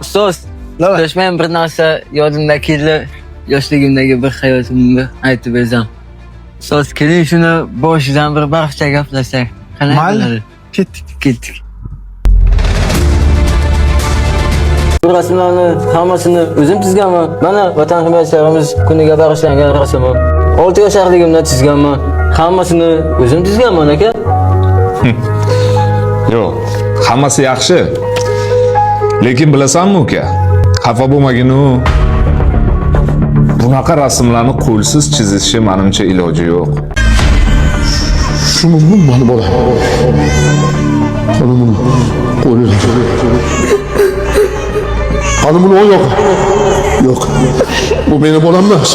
Ustoz, to'shman bir narsa yodimda keldi. Yoshligimdagi bir hayotimni aytib bersam. Ustoz, keling shuni boshidan bir baxtcha gaplashsak. Qanday bo'ladi? Ketdik. Bu rasmlarni hammasini o'zim chizganman. Mana Vatan himoyachilarimiz kuniga bag'ishlangan rasmim. 6 yoshligimda chizganman. Hammasini o'zim chizganman aka. Yo'q, hammasi yaxshi. Lekin bilasanmi uka? Xafa bo'lmagin-u. Bunaqa rasmlarni qo'lsiz chizishi menimcha iloji yo'q. Shu mumkin bola. Qani buni qo'ying. Qani buni yo'q. Yo'q. Bu meni bolam emas.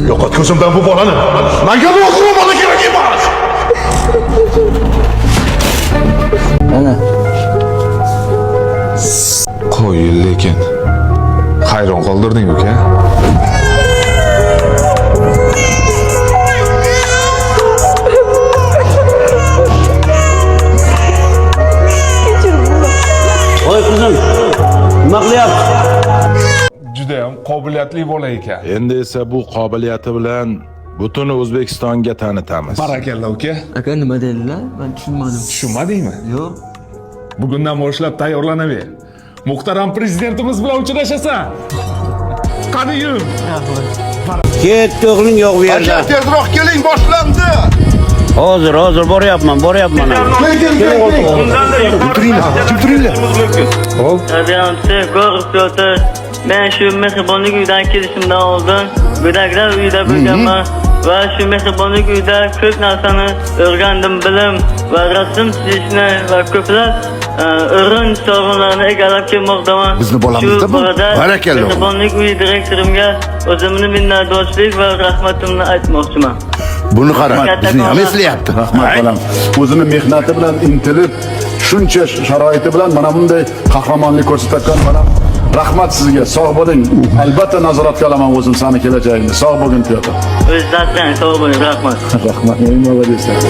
Yo'qot ko'zimdan bu bolani. Menga bu bola kerak emas. Ana. Qo'yil lekin. Hayron qoldirding uka. Voy qizim, nima qilyapsiz? Juda ham qobiliyatli bola ekan. Endi esa bu qobiliyati bilan butun O'zbekistonga tanitamiz. Barakalla uka. Aka nima dedilar? Men tushunmadim. Tushunmadingmi? Yo'q. Bugundan boshlab tayyorlanaver. Muhtaram prezidentimiz bilan uchrashasan. Qani yur. Ketdi o'g'ling yo'q bu yerda. Tezroq keling, boshlandi. Hozir boryapman. Turinglar. Radiyonchi ko'rib turibdi. Men shu mehribonlik uyidan kelishimdan oldin go'daklar uyida bo'lganman va shu mehribonlik uyida ko'p narsani o'rgandim, bilim va rasm chizishni va ko'plab o'rin sovrinlarni egallab kelmoqdaman. Bizni bolamizda bu. Barakalla. Mehribonlik uyi direktorimga o'zimni minnatdorchilik va rahmatimni aytmoqchiman. Buni qara, bizni ham eslayapti. Rahmat bolam. O'zini mehnati bilan intilib, shuncha sharoiti bilan mana bunday qahramonlik ko'rsatgan bolam. Rahmat sizga, sog' bo'ling. Albatta nazoratga olaman o'zim seni kelajagingni. Sog' bo'lgin Pyotr. O'zingizdan sog' bo'ling, rahmat. Rahmat, men nima deysiz?